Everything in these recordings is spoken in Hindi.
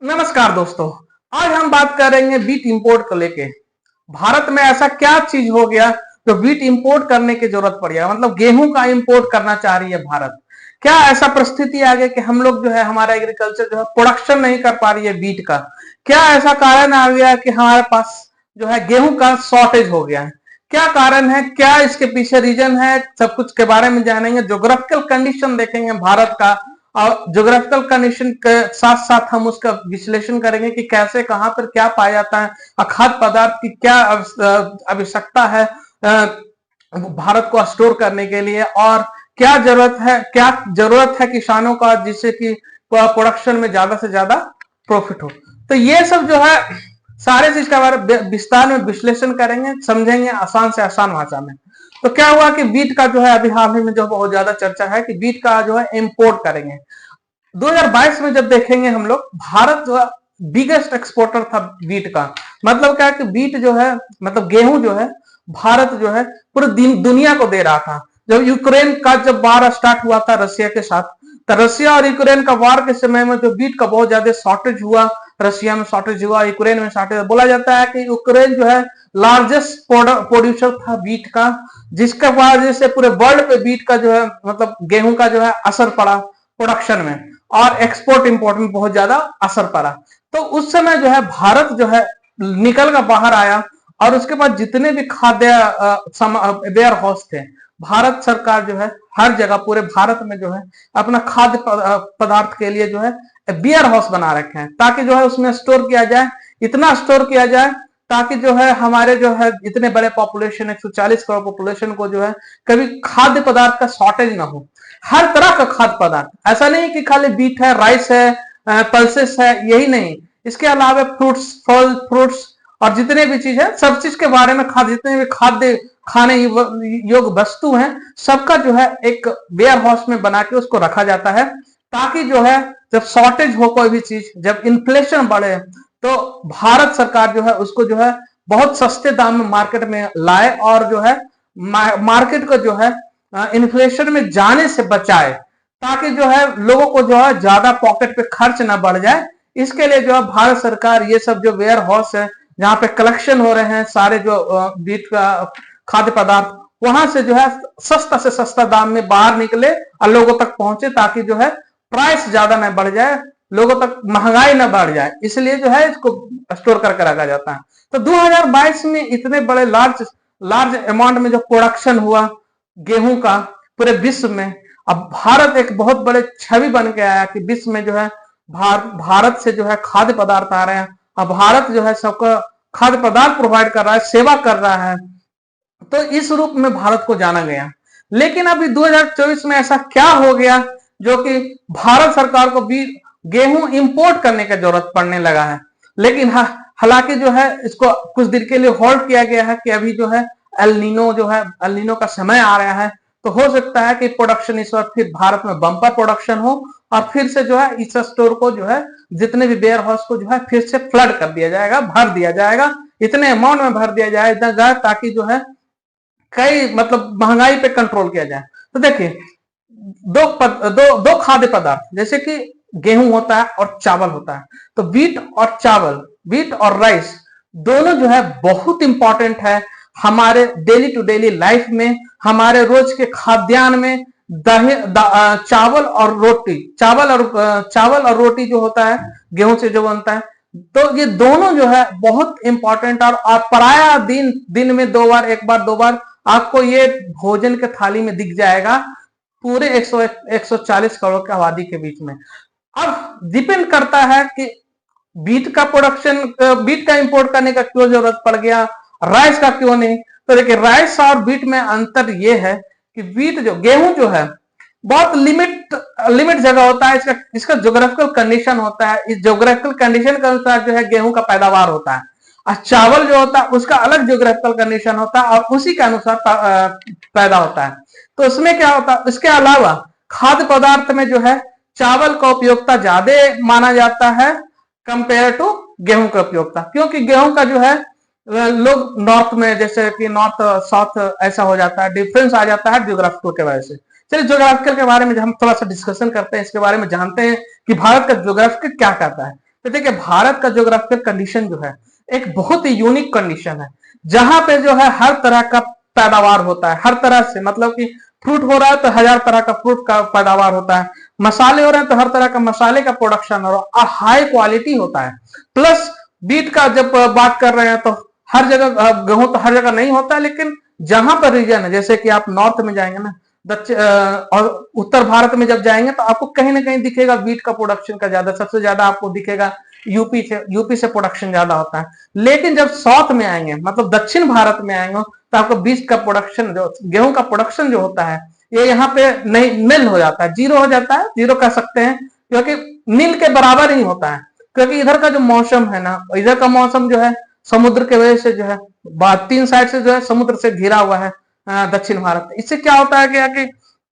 नमस्कार दोस्तों। आज हम बात करेंगे बीट इंपोर्ट को लेके। भारत में ऐसा क्या चीज हो गया जो बीट इंपोर्ट करने की जरूरत पड़ गया, मतलब गेहूं का इंपोर्ट करना चाह रही है भारत। क्या ऐसा परिस्थिति आ गया कि हम लोग जो है हमारा एग्रीकल्चर जो है प्रोडक्शन नहीं कर पा रही है बीट का। क्या ऐसा कारण आ गया कि हमारे पास जो है गेहूं का शॉर्टेज हो गया है। क्या कारण है, क्या इसके पीछे रीजन है, सब कुछ के बारे में जानेंगे। ज्योग्राफिकल कंडीशन देखेंगे भारत का, और ज्योग्राफिकल कंडीशन के साथ साथ हम उसका विश्लेषण करेंगे कि कैसे कहां पर क्या पाया जाता है, खाद्य पदार्थ की क्या आवश्यकता है भारत को स्टोर करने के लिए, और क्या जरूरत है किसानों का जिससे कि प्रोडक्शन में ज्यादा से ज्यादा प्रॉफिट हो। तो ये सब जो है सारे चीज का बारे में विस्तार में विश्लेषण करेंगे, समझेंगे आसान से आसान भाषा में। तो क्या हुआ कि बीट का जो है अभी हाल ही में जो बहुत ज्यादा चर्चा है कि बीट का जो है इंपोर्ट करेंगे। 2022 में जब देखेंगे हम लोग, भारत जो है बिगेस्ट एक्सपोर्टर था बीट का। मतलब क्या कि बीट जो है, मतलब गेहूं जो है, भारत जो है पूरे दुनिया को दे रहा था। जब यूक्रेन का जब वार स्टार्ट हुआ था रशिया के साथ, तो रशिया और यूक्रेन का वार के समय में जो बीट का बहुत ज्यादा शॉर्टेज हुआ, रशिया में शॉर्टेज हुआ, यूक्रेन में शॉर्टेज। बोला जाता है कि यूक्रेन जो है लार्जेस्ट प्रोड्यूसर था बीट का, जिसका वजह से पूरे वर्ल्ड पे बीट का जो है, मतलब गेहूं का जो है असर पड़ा प्रोडक्शन में, और एक्सपोर्ट इंपोर्ट में बहुत ज्यादा असर पड़ा। तो उस समय जो है भारत जो है निकल कर बाहर आया, और उसके बाद जितने भी खाद्य वेयर हाउस थे, भारत सरकार जो है हर जगह पूरे भारत में जो है अपना खाद्य पदार्थ के लिए जो है बियर हाउस बना रखे हैं, ताकि जो है उसमें स्टोर किया जाए, इतना स्टोर किया जाए ताकि जो है हमारे जो है इतने बड़े पॉपुलेशन 140 करोड़ पॉपुलेशन को जो है कभी खाद्य पदार्थ का शॉर्टेज ना हो। हर तरह का खाद्य पदार्थ, ऐसा नहीं कि खाली बीट है, राइस है, पल्सेस है, यही नहीं, इसके अलावा फ्रूट्स, फल फ्रूट्स और जितने भी चीज है, सब चीज के बारे में खाद्य, जितने भी खाद्य खाने योग्य वस्तु हैं, सबका जो है एक वेयर हाउस में बना के उसको रखा जाता है, ताकि जो है जब शॉर्टेज हो कोई भी चीज, जब इन्फ्लेशन बढ़े, तो भारत सरकार जो है उसको जो है बहुत सस्ते दाम में मार्केट में लाए, और जो है मार्केट को जो है इन्फ्लेशन में जाने से बचाए, ताकि जो है लोगों को जो है ज्यादा पॉकेट पे खर्च ना बढ़ जाए। इसके लिए जो है भारत सरकार ये सब जो वेयर हाउस है, जहां पे कलेक्शन हो रहे हैं सारे जो बीट का खाद्य पदार्थ, वहां से जो है सस्ता से सस्ता दाम में बाहर निकले और लोगों तक पहुंचे, ताकि जो है प्राइस ज्यादा न बढ़ जाए, लोगों तक महंगाई न बढ़ जाए, इसलिए जो है इसको स्टोर करके रखा जाता है। तो 2022 में इतने बड़े लार्ज लार्ज अमाउंट में जो प्रोडक्शन हुआ गेहूं का पूरे विश्व में, अब भारत एक बहुत बड़े छवि बन के आया कि विश्व में जो है भारत से जो है खाद्य पदार्थ आ रहे हैं, अब भारत जो है सबका खाद्य पदार्थ प्रोवाइड कर रहा है, सेवा कर रहा है। तो इस रूप में भारत को जाना गया। लेकिन अभी 2024 में ऐसा क्या हो गया जो कि भारत सरकार को भी गेहूं इंपोर्ट करने की जरूरत पड़ने लगा है। लेकिन हालांकि जो है इसको कुछ देर के लिए होल्ड किया गया है कि अभी जो है एल नीनो जो है, एल नीनो का समय आ रहा है, तो हो सकता है कि प्रोडक्शन इस वक्त फिर भारत में बम्पर प्रोडक्शन हो, और फिर से जो है इस स्टोर को जो है जितने भी वेयर हाउस को जो है फिर से फ्लड कर दिया जाएगा, भर दिया जाएगा, इतने अमाउंट में भर दिया जाएगा ताकि जो है कई मतलब महंगाई पे कंट्रोल किया जाए। तो देखिए दो खाद्य पदार्थ जैसे कि गेहूं होता है और चावल होता है, तो बीट और चावल, बीट और राइस दोनों जो है बहुत इंपॉर्टेंट है हमारे डेली टू डेली लाइफ में, हमारे रोज के खाद्यान्न में। चावल और रोटी, चावल और रोटी जो होता है गेहूं से जो बनता है, तो ये दोनों जो है बहुत इंपॉर्टेंट, और पराया दिन में दो बार, एक बार दो बार आपको ये भोजन के थाली में दिख जाएगा पूरे 140 करोड़ की आबादी के बीच में। अब डिपेंड करता है कि बीट का प्रोडक्शन, बीट का इंपोर्ट करने का क्यों जरूरत पड़ गया, राइस का क्यों नहीं। तो देखिए राइस और बीट में अंतर यह है कि बीट जो गेहूं जो है बहुत लिमिट जगह होता है, इसका ज्योग्राफिकल कंडीशन होता है, इस ज्योग्राफिकल कंडीशन के अनुसार जो है गेहूं का पैदावार होता है। और चावल जो होता है उसका अलग ज्योग्राफिकल कंडीशन होता है और उसी के अनुसार पैदा होता है। तो उसमें क्या होता है, इसके अलावा खाद्य पदार्थ में जो है चावल का उपयोगिता ज्यादा माना जाता है कंपेयर टू गेहूं का उपयोगिता, क्योंकि गेहूं का जो है लोग नॉर्थ में, जैसे कि नॉर्थ साउथ ऐसा हो जाता है, डिफरेंस आ जाता है ज्योग्राफिकल के वजह से। चलिए ज्योग्राफिकल के बारे में हम थोड़ा सा डिस्कशन करते हैं, इसके बारे में जानते हैं कि भारत का ज्योग्राफिकल क्या कहता है। तो देखिए भारत का ज्योग्राफिकल कंडीशन जो है एक बहुत ही यूनिक कंडीशन है, जहां पे जो है हर तरह का पैदावार होता है, हर तरह से, मतलब कि फ्रूट हो रहा है तो हजार तरह का फ्रूट का पैदावार होता है, मसाले हो रहे हैं तो हर तरह का मसाले का प्रोडक्शन हो रहा है और हाई क्वालिटी होता है। प्लस बीट का जब बात कर रहे हैं तो हर जगह गेहूं तो हर जगह नहीं होता है, लेकिन जहां पर रीजन है, जैसे कि आप नॉर्थ में जाएंगे ना, दक्षिण और उत्तर भारत में जब जाएंगे तो आपको कहीं ना कहीं दिखेगा बीट का प्रोडक्शन का ज्यादा, सबसे ज्यादा आपको दिखेगा यूपी से प्रोडक्शन ज्यादा होता है। लेकिन जब साउथ में आएंगे, मतलब दक्षिण भारत में आएंगे, तो आपको बीट का प्रोडक्शन, जो गेहूं का प्रोडक्शन जो होता है, ये यहाँ पे नहीं, निल हो जाता है, जीरो हो जाता है, जीरो कह सकते हैं, क्योंकि नील के बराबर ही होता है। क्योंकि इधर का जो मौसम है ना, इधर का मौसम जो है समुद्र के वजह से जो है, तीन साइड से जो है समुद्र से घिरा हुआ है दक्षिण भारत। इससे क्या होता है कि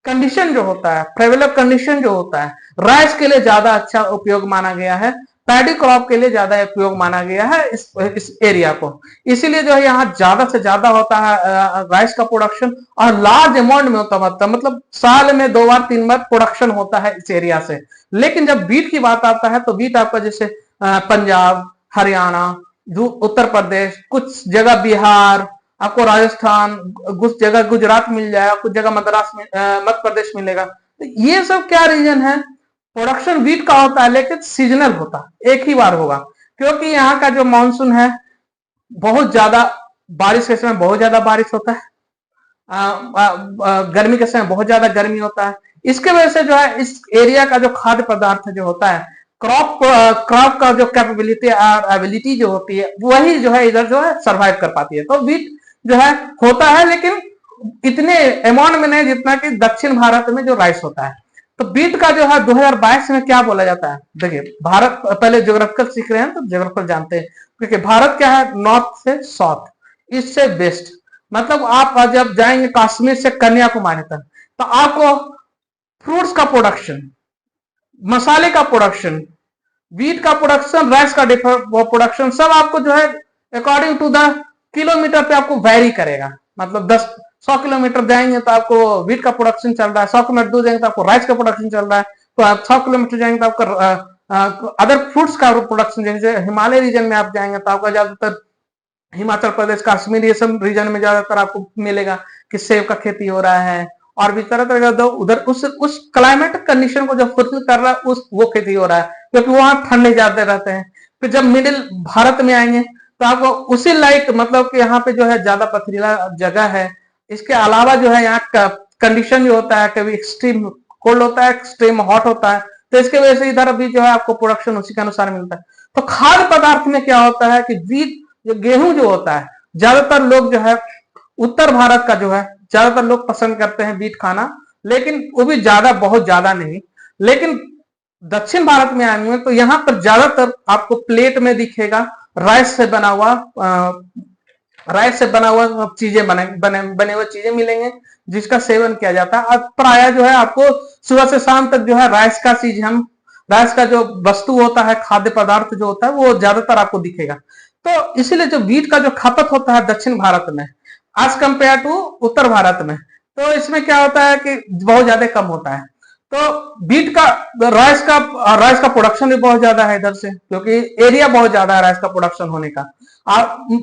कंडीशन जो होता है, फेवरेबल कंडीशन जो होता है, राइस के लिए ज्यादा अच्छा उपयोग माना गया है, पैडी क्रॉप के लिए ज्यादा उपयोग माना गया है इस एरिया को। इसीलिए जो है यहाँ ज्यादा से ज्यादा होता है राइस का प्रोडक्शन, और लार्ज अमाउंट में होता है, मतलब साल में 2 बार 3 बार प्रोडक्शन होता है इस एरिया से। लेकिन जब बीट की बात आता है तो बीट आपका जैसे पंजाब, हरियाणा, उत्तर प्रदेश, कुछ जगह बिहार, आपको राजस्थान, कुछ जगह गुजरात मिल जाएगा, कुछ जगह मद्रास में मध्य प्रदेश मिलेगा। तो ये सब क्या रीजन है, प्रोडक्शन वीट का होता है लेकिन सीजनल होता है, एक ही बार होगा। क्योंकि यहाँ का जो मानसून है बहुत ज्यादा, बारिश के समय बहुत ज्यादा बारिश होता है, गर्मी के समय बहुत ज्यादा गर्मी होता है। इसके वजह से जो है इस एरिया का जो खाद्य पदार्थ जो होता है, क्रॉप का जो कैपेबिलिटी और एबिलिटी जो होती है, वही जो है इधर जो है सरवाइव कर पाती है। तो वीट जो है होता है, लेकिन इतने अमाउंट में नहीं जितना कि दक्षिण भारत में जो राइस होता है। तो बीट का जो है 2022 में क्या बोला जाता है, देखिए भारत, पहले ज्योग्राफिकल सीख रहे हैं तो ज्योग्राफिकल जानते हैं, क्योंकि भारत क्या है, नॉर्थ से साउथ, ईस्ट से वेस्ट, मतलब आप जब जाएंगे कश्मीर से कन्याकुमारी तक, तो आपको फ्रूट्स का प्रोडक्शन, मसाले का प्रोडक्शन, वीट का प्रोडक्शन, राइस का प्रोडक्शन, सब आपको जो है अकॉर्डिंग टू द किलोमीटर पे आपको वेरी करेगा। मतलब 100 किलोमीटर जाएंगे तो आपको वीट का प्रोडक्शन चल रहा है, 100 किलोमीटर दूर जाएंगे तो आपको राइस का प्रोडक्शन चल रहा है, तो आप 100 किलोमीटर जाएंगे तो आपका अदर फ्रूट्स का प्रोडक्शन, जैसे हिमालय रीजन में आप जाएंगे तो आपका ज्यादातर हिमाचल प्रदेश, कश्मीर, ये सब रीजन में ज्यादातर आपको मिलेगा कि सेब का खेती हो रहा है, और भी तरह तरह का उधर उस क्लाइमेट कंडीशन को जो फुलफिल कर रहा है उस वो खेती हो रहा है, क्योंकि वहां ठंडे ज्यादा रहते हैं। फिर जब मिडिल भारत में आएंगे तो आपको उसी लाइक, मतलब कि यहाँ पे जो है ज्यादा पथरीला जगह है। इसके अलावा जो है यहाँ का कंडीशन जो होता है, कभी एक्सट्रीम कोल्ड होता है, एक्सट्रीम हॉट होता है, तो इसके वजह से इधर अभी जो है आपको प्रोडक्शन उसी के अनुसार मिलता है। तो खाद्य पदार्थ में क्या होता है कि वीट, जो गेहूं जो होता है, ज्यादातर लोग जो है उत्तर भारत का जो है ज्यादातर लोग पसंद करते हैं वीट खाना, लेकिन वो भी ज्यादा, बहुत ज्यादा नहीं। लेकिन दक्षिण भारत में आएंगे तो यहाँ पर ज्यादातर आपको प्लेट में दिखेगा राइस से बना हुआ, चीजें बने हुए चीजें मिलेंगे, जिसका सेवन किया जाता है। अब प्राय जो है आपको सुबह से शाम तक जो है राइस का जो वस्तु होता है, खाद्य पदार्थ जो होता है, वो ज्यादातर आपको दिखेगा। तो इसीलिए जो वीट का जो खपत होता है दक्षिण भारत में एज कंपेयर टू उत्तर भारत में, तो इसमें क्या होता है कि बहुत ज्यादा कम होता है। तो बीट का, राइस का प्रोडक्शन भी बहुत ज्यादा है इधर से, क्योंकि एरिया बहुत ज्यादा है राइस का प्रोडक्शन होने का,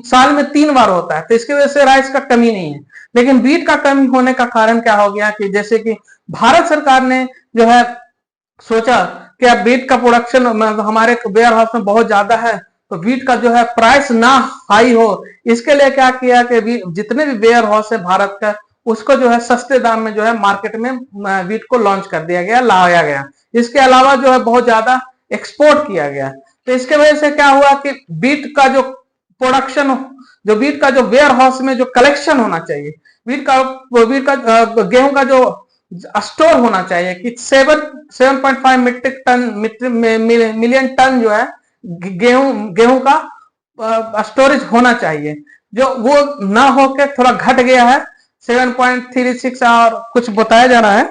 साल में 3 बार होता है, तो इसकी वजह से राइस का कमी नहीं है। लेकिन बीट का कमी होने का कारण क्या हो गया कि जैसे कि भारत सरकार ने जो है सोचा कि अब बीट का प्रोडक्शन हमारे वेयर हाउस में बहुत ज्यादा है, तो वीट का जो है प्राइस ना हाई हो, इसके लिए क्या किया कि जितने भी वेयर हाउस है भारत का, उसको जो है सस्ते दाम में जो है मार्केट में वीट को लॉन्च कर दिया गया, लाया गया। इसके अलावा जो है बहुत ज्यादा एक्सपोर्ट किया गया। तो इसके वजह से क्या हुआ कि वीट का जो प्रोडक्शन, जो वीट का जो वेयर हाउस में जो कलेक्शन होना चाहिए, वीट का गेहूं का जो स्टोर होना चाहिए कि 7.5 मिलियन टन जो है गेहूं का स्टोरेज होना चाहिए, जो वो ना होकर थोड़ा घट गया है, 7.36 और कुछ बताया जा रहा है।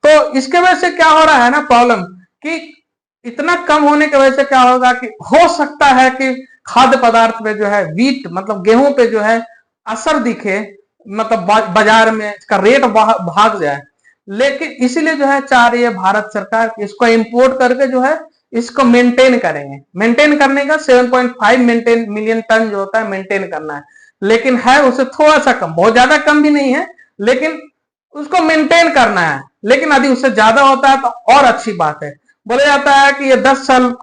तो इसके वजह से क्या हो रहा है ना प्रॉब्लम, कि इतना कम होने की वजह से क्या होगा कि हो सकता है कि खाद्य पदार्थ पे जो है वीट, मतलब गेहूं पे जो है असर दिखे, मतलब बाजार में इसका रेट भाग जाए। लेकिन इसीलिए जो है चाह रही है भारत सरकार कि इसको इंपोर्ट करके जो है इसको मेंटेन करेंगे। मेंटेन करने का 7.5 मिलियन टन जो होता है मेंटेन करना है, लेकिन है उसे थोड़ा सा कम, बहुत ज्यादा कम भी नहीं है, लेकिन उसको मेंटेन करना है। लेकिन यदि उससे ज्यादा होता है तो और अच्छी बात है। बोला जाता है कि ये 10 साल,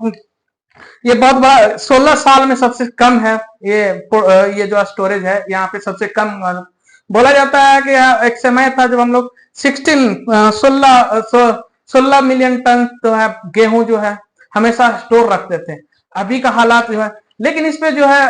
ये बहुत बड़ा, 16 साल में सबसे कम है ये जो स्टोरेज है यहाँ पे सबसे कम। बोला जाता है कि एक समय था जब हम लोग 16 मिलियन टन जो है गेहूं जो है हमेशा स्टोर रखते थे। अभी का हालात जो है, लेकिन इस पे जो है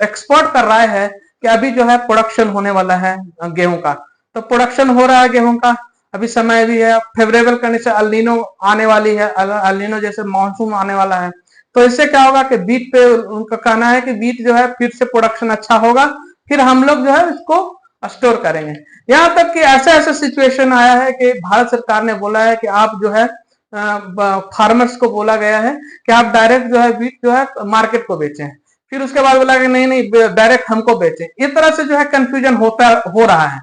एक्सपोर्ट कर रहा है कि अभी जो है प्रोडक्शन होने वाला है गेहूं का। तो प्रोडक्शन हो रहा है गेहूं का, अभी समय भी है, फेवरेबल कंडीशन, अल्नीनो आने वाली है, अल्नीनो जैसे मानसून आने वाला है। तो इससे क्या होगा कि बीट पे उनका कहना है कि बीट जो है फिर से प्रोडक्शन अच्छा होगा, फिर हम लोग जो है इसको स्टोर करेंगे। यहाँ तक कि ऐसा ऐसा सिचुएशन आया है कि भारत सरकार ने बोला है कि आप जो है फार्मर्स को बोला गया है कि आप डायरेक्ट जो है बीट जो है मार्केट को बेचें। फिर उसके बाद बोला कि नहीं नहीं डायरेक्ट हमको बेचें। इस तरह से जो है कंफ्यूजन हो रहा है,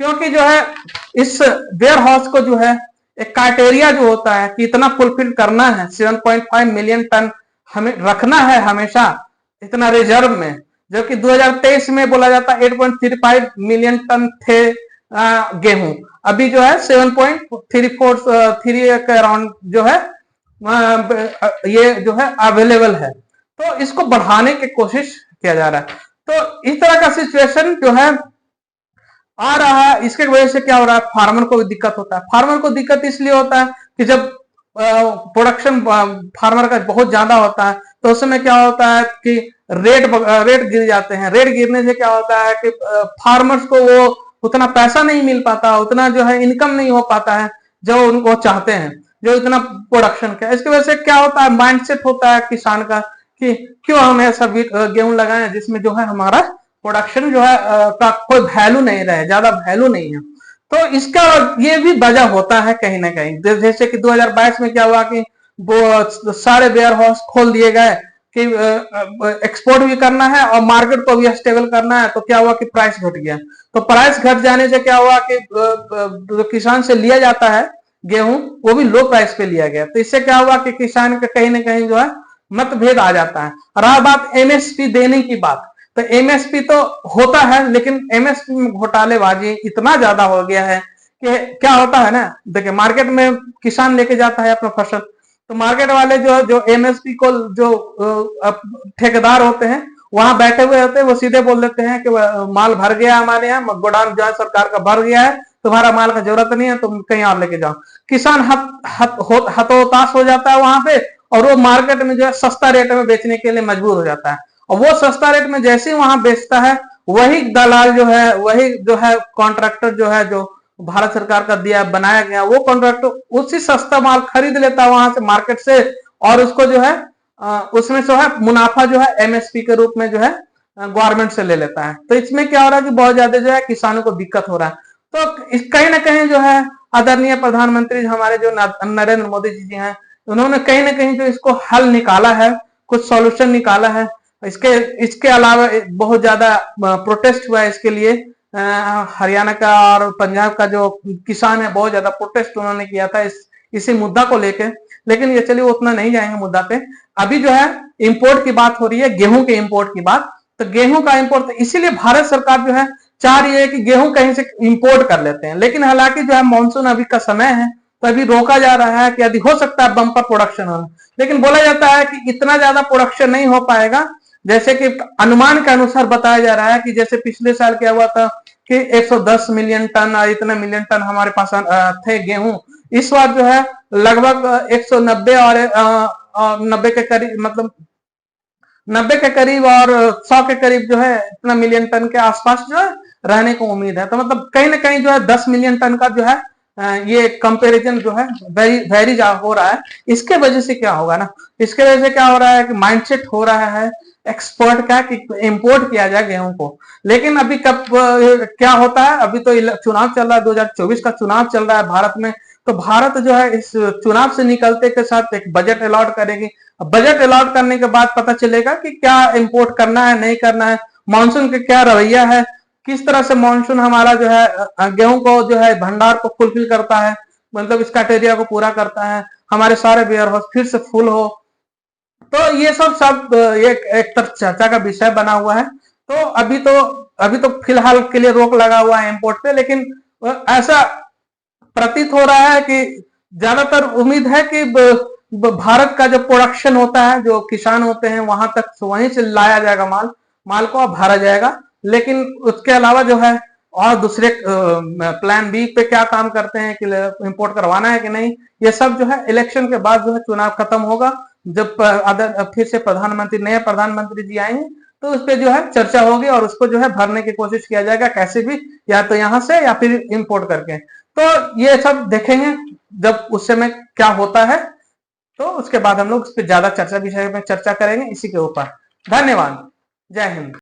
क्योंकि जो है इस वेयर हाउस को जो है एक क्राइटेरिया जो होता है कि इतना फुलफिल करना है, 7.5 मिलियन टन हमें रखना है हमेशा इतना रिजर्व में, जबकि 2023 में बोला जाता है 8.35 मिलियन टन थे गेहूं, अभी जो है 7.343 के अराउंड जो है ये जो है अवेलेबल है। तो इसको बढ़ाने की कोशिश किया जा रहा है। तो इस तरह का सिचुएशन जो है आ रहा है, इसके वजह से क्या हो रहा है, फार्मर को भी दिक्कत होता है। फार्मर को दिक्कत इसलिए होता है कि जब प्रोडक्शन फार्मर का बहुत ज्यादा होता है तो उस समय क्या होता है कि रेट गिर जाते हैं। रेट गिरने से क्या होता है कि फार्मर्स को वो उतना पैसा नहीं मिल पाता, उतना जो है इनकम नहीं हो पाता है जो उनको चाहते हैं, जो इतना प्रोडक्शन का। इसकी वजह से क्या होता है, माइंडसेट होता है किसान का कि क्यों हम ऐसा गेहूं लगाएं जिसमें जो है हमारा प्रोडक्शन जो है का कोई वैल्यू नहीं रहे, ज्यादा वैल्यू नहीं है। तो इसका ये भी वजह होता है कहीं ना कहीं। जैसे कि 2022 में क्या हुआ कि वो सारे वेयर हाउस खोल दिए गए कि एक्सपोर्ट भी करना है और मार्केट को भी स्टेबल करना है, तो क्या हुआ कि प्राइस घट गया। तो प्राइस घट जाने से क्या हुआ कि जो किसान से लिया जाता है गेहूं वो भी लो प्राइस पे लिया गया। तो इससे क्या हुआ कि किसान का कहीं ना कहीं जो है मतभेद आ जाता है। रहा बात एमएसपी देने की बात, तो एमएसपी तो होता है, लेकिन एमएसपी में घोटालेबाजी इतना ज्यादा हो गया है कि क्या होता है ना, देखिए मार्केट में किसान लेके जाता है अपना फसल, तो मार्केट वाले जो एमएसपी को जो ठेकेदार होते हैं वहां बैठे हुए होते हैं, वो सीधे बोल देते हैं कि माल भर गया हमारे यहाँ, गोदाम जो है सरकार का भर गया है, तुम्हारा माल का जरूरत नहीं है, तुम कहीं और लेके जाओ। किसान हतोताश हो जाता है वहां पे, और वो मार्केट में जो है सस्ता रेट में बेचने के लिए मजबूर हो जाता है। और वो सस्ता रेट में जैसे ही वहां बेचता है, वही दलाल जो है, वही जो है कॉन्ट्रैक्टर जो है, जो भारत सरकार का दिया बनाया गया, वो कॉन्ट्रैक्टर उसी सस्ता माल खरीद लेता है वहां से मार्केट से, और उसको जो है उसमें जो है मुनाफा जो है एमएसपी के रूप में जो है गवर्नमेंट से ले लेता है। तो इसमें क्या हो रहा है कि बहुत ज्यादा जो है किसानों को दिक्कत हो रहा है। तो कहीं ना कहीं जो है आदरणीय प्रधानमंत्री हमारे जो नरेंद्र मोदी जी हैं, उन्होंने कहीं ना कहीं जो इसको हल निकाला है, कुछ सॉल्यूशन निकाला है। इसके अलावा बहुत ज्यादा प्रोटेस्ट हुआ है इसके लिए। हरियाणा का और पंजाब का जो किसान है बहुत ज्यादा प्रोटेस्ट उन्होंने किया था इसी मुद्दा को लेके। लेकिन ये चलिए उतना नहीं जाएंगे मुद्दा पे। अभी जो है इंपोर्ट की बात हो रही है, गेहूं के इंपोर्ट की बात। तो गेहूं का इंपोर्ट इसीलिए भारत सरकार जो है चाह रही है कि गेहूं कहीं से इंपोर्ट कर लेते हैं, लेकिन हालांकि जो है मानसून अभी का समय है तो अभी रोका जा रहा है कि यदि हो सकता है बम्पर प्रोडक्शन होना, लेकिन बोला जाता है कि इतना ज्यादा प्रोडक्शन नहीं हो पाएगा। जैसे कि अनुमान के अनुसार बताया जा रहा है कि जैसे पिछले साल क्या हुआ था कि 110 मिलियन टन और इतना मिलियन टन हमारे पास थे गेहूं, इस बार जो है लगभग 190 और 90 के करीब, मतलब 90 के करीब और 100 के करीब जो है इतना मिलियन टन के आसपास जो है रहने को उम्मीद है। तो मतलब कहीं ना कहीं जो है 10 मिलियन टन का जो है ये कंपैरिजन जो है वेरी हो रहा है। इसके वजह से क्या होगा ना, इसके वजह से क्या हो रहा है कि माइंडसेट हो रहा है एक्सपोर्ट का कि इंपोर्ट किया जाए गेहूं को। लेकिन अभी कब क्या होता है, अभी तो चुनाव चल रहा है, 2024 का चुनाव चल रहा है भारत में। तो भारत जो है इस चुनाव से निकलते के साथ एक बजट अलॉट करेगी। बजट अलॉट करने के बाद पता चलेगा कि क्या इंपोर्ट करना है नहीं करना है, मानसून का क्या रवैया है, किस तरह से मानसून हमारा जो है गेहूं को जो है भंडार को फुलफिल करता है, मतलब इस क्राइटेरिया को पूरा करता है। हमारे सारे वेयर हाउस फिर से फुल हो। तो ये सब एक तरफ चर्चा का विषय बना हुआ है। तो अभी तो फिलहाल के लिए रोक लगा हुआ है इंपोर्ट पे, लेकिन ऐसा प्रतीत हो रहा है कि ज्यादातर उम्मीद है कि भारत का जो प्रोडक्शन होता है, जो किसान होते हैं वहां तक वहीं से लाया जाएगा माल को भरा जाएगा। लेकिन उसके अलावा जो है और दूसरे प्लान बी पे क्या काम करते हैं कि इंपोर्ट करवाना है कि नहीं, ये सब जो है इलेक्शन के बाद जो है चुनाव खत्म होगा, जब फिर से नए प्रधानमंत्री जी आएंगे तो उस पर जो है चर्चा होगी और उसको जो है भरने की कोशिश किया जाएगा कैसे भी, या तो यहाँ से या फिर इंपोर्ट करके। तो ये सब देखेंगे जब उस समय क्या होता है, तो उसके बाद हम लोग उस पर ज्यादा चर्चा विषय में चर्चा करेंगे इसी के ऊपर। धन्यवाद। जय हिंद।